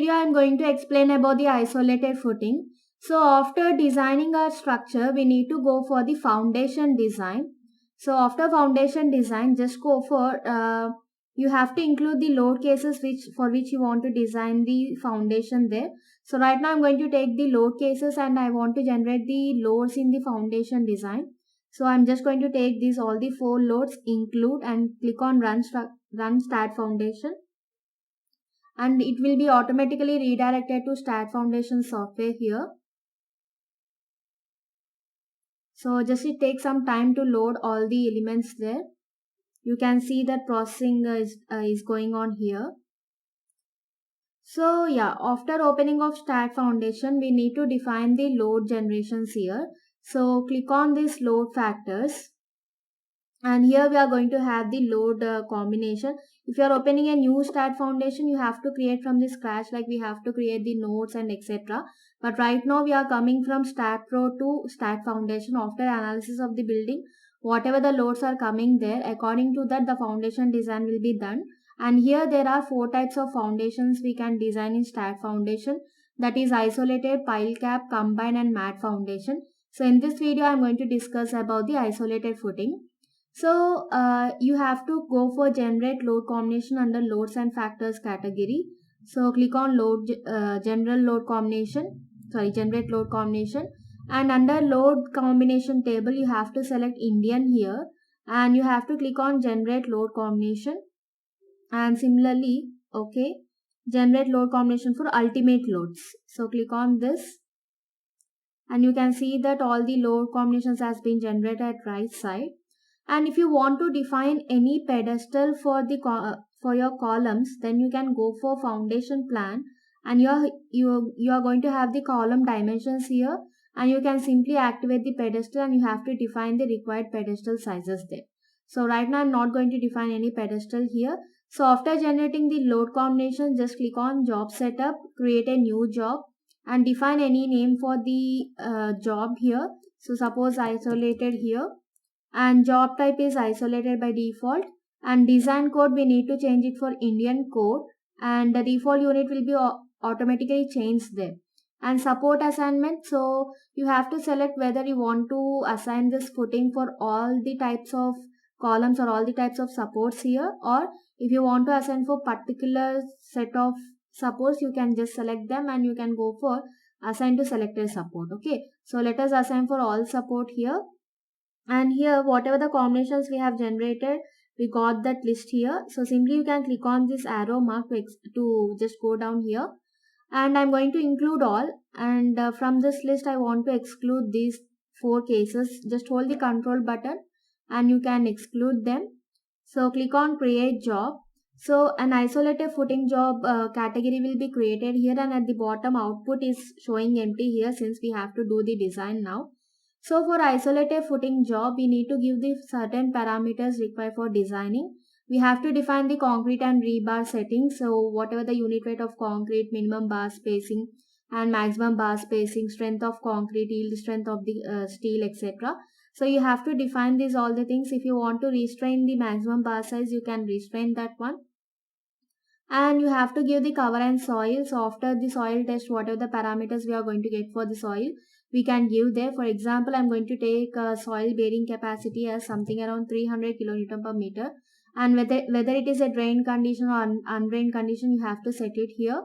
video, I am going to explain about the isolated footing. So after designing our structure, we need to go for the foundation design. So after foundation design, just go for, you have to include the load cases for which you want to design the foundation there. So right now I'm going to take the load cases and I want to generate the loads in the foundation design. So I'm just going to take these all the 4 loads, include, and click on run start foundation, and it will be automatically redirected to start foundation software here. So just it takes some time to load all the elements there. You can see that processing is going on here. So yeah, after opening of start foundation, we need to define the load generations here. So click on these load factors, and here we are going to have the load combination. If you are opening a new start foundation, you have to create from the scratch, like we have to create the nodes and etc. But right now we are coming from start pro to start foundation. After analysis of the building, whatever the loads are coming there, according to that the foundation design will be done. And here there are 4 types of foundations we can design in start foundation, that is isolated, pile cap, combine and mat foundation. So in this video I am going to discuss about the isolated footing. So you have to go for generate load combination under loads and factors category. So click on generate load combination, and under load combination table you have to select Indian here, and you have to click on generate load combination, and similarly generate load combination for ultimate loads. So click on this, and you can see that all the load combinations has been generated at right side. And if you want to define any pedestal for for your columns, then you can go for foundation plan, and you are going to have the column dimensions here, and you can simply activate the pedestal, and you have to define the required pedestal sizes there. So right now I'm not going to define any pedestal here. So after generating the load combination, just click on job setup, create a new job, and define any name for the job here. So suppose isolated here, and job type is isolated by default, and design code we need to change it for Indian code, and the default unit will be automatically changed there. And support assignment, so you have to select whether you want to assign this footing for all the types of columns or all the types of supports here, or if you want to assign for particular set of supports, you can just select them and you can go for assign to selected support. Okay, so let us assign for all support here. And here whatever the combinations we have generated, we got that list here. So simply you can click on this arrow mark to just go down here, and I'm going to include all, and from this list I want to exclude these 4 cases. Just hold the control button and you can exclude them. So click on create job. So an isolated footing job category will be created here, and at the bottom output is showing empty here since we have to do the design now. So for isolated footing job, we need to give the certain parameters required for designing. We have to define the concrete and rebar settings. So whatever the unit weight of concrete, minimum bar spacing and maximum bar spacing, strength of concrete, yield strength of the steel, etc. So you have to define these all the things. If you want to restrain the maximum bar size, you can restrain that one. And you have to give the cover and soil. So after the soil test, whatever the parameters we are going to get for the soil, we can give there. For example, I'm going to take soil bearing capacity as something around 300 kilonewton per meter, and whether it is a drained condition or undrained condition, you have to set it here.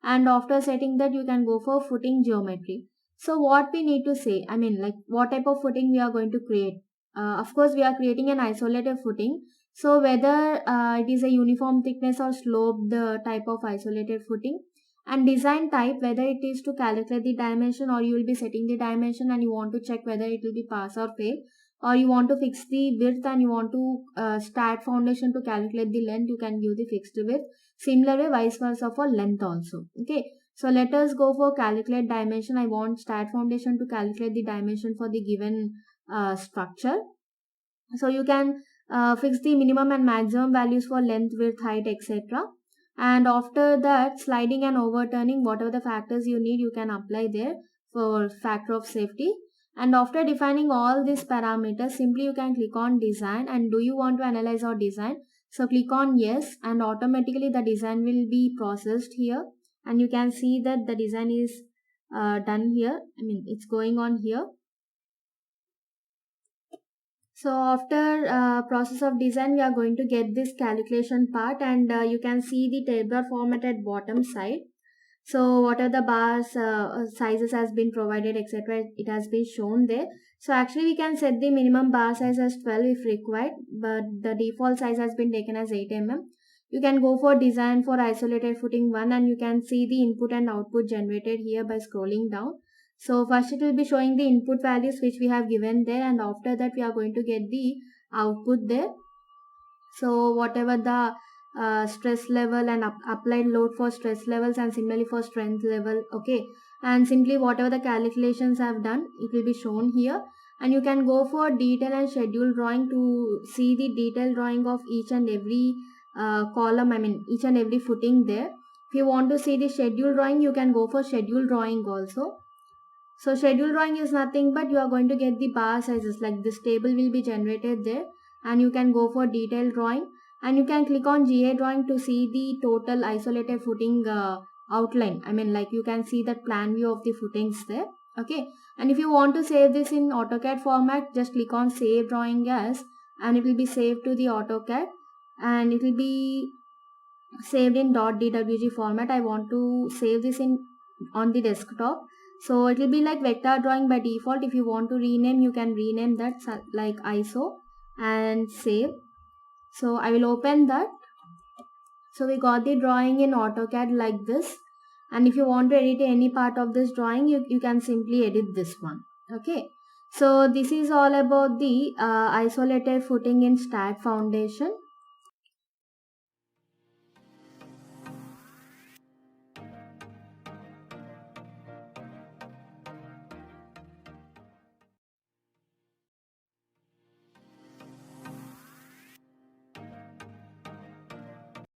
And after setting that, you can go for footing geometry. So what we need to say, I mean, like what type of footing we are going to create. Of course we are creating an isolated footing, so whether it is a uniform thickness or sloped type of isolated footing. And design type, whether it is to calculate the dimension, or you will be setting the dimension and you want to check whether it will be pass or fail, or you want to fix the width and you want to start foundation to calculate the length, you can give the fixed width. Similar way vice versa for length also. Okay, so let us go for calculate dimension. I want start foundation to calculate the dimension for the given structure. So you can fix the minimum and maximum values for length, width, height, etc. And after that, sliding and overturning, whatever the factors you need, you can apply there for factor of safety. And after defining all these parameters, simply you can click on design, and do you want to analyze or design? So click on yes, and automatically the design will be processed here. and you can see that the design is done here. I mean, it's going on here. So after process of design, we are going to get this calculation part, and you can see the tabular format at bottom side. So what are the bars sizes has been provided, etc. It has been shown there. So actually we can set the minimum bar size as 12 if required, but the default size has been taken as 8 mm. You can go for design for isolated footing 1, and you can see the input and output generated here by scrolling down. So first it will be showing the input values which we have given there, and after that we are going to get the output there. So whatever the stress level and applied load for stress levels, and similarly for strength level, okay, and simply whatever the calculations have done, it will be shown here. And you can go for detail and schedule drawing to see the detailed drawing of each and every column, I mean each and every footing there. If you want to see the schedule drawing, you can go for schedule drawing also. So schedule drawing is nothing but you are going to get the bar sizes, like this table will be generated there, and you can go for detailed drawing, and you can click on GA drawing to see the total isolated footing outline. I mean, like you can see that plan view of the footings there. Okay, and if you want to save this in AutoCAD format, just click on save drawing as, and it will be saved to the AutoCAD, and it will be saved in .dwg format. I want to save this in on the desktop, so it will be like vector drawing by default. If you want to rename, you can rename that like ISO and save. So I will open that. So we got the drawing in AutoCAD like this, and if you want to edit any part of this drawing, you can simply edit this one. Okay, so this is all about the isolated footing in STAAD Foundation.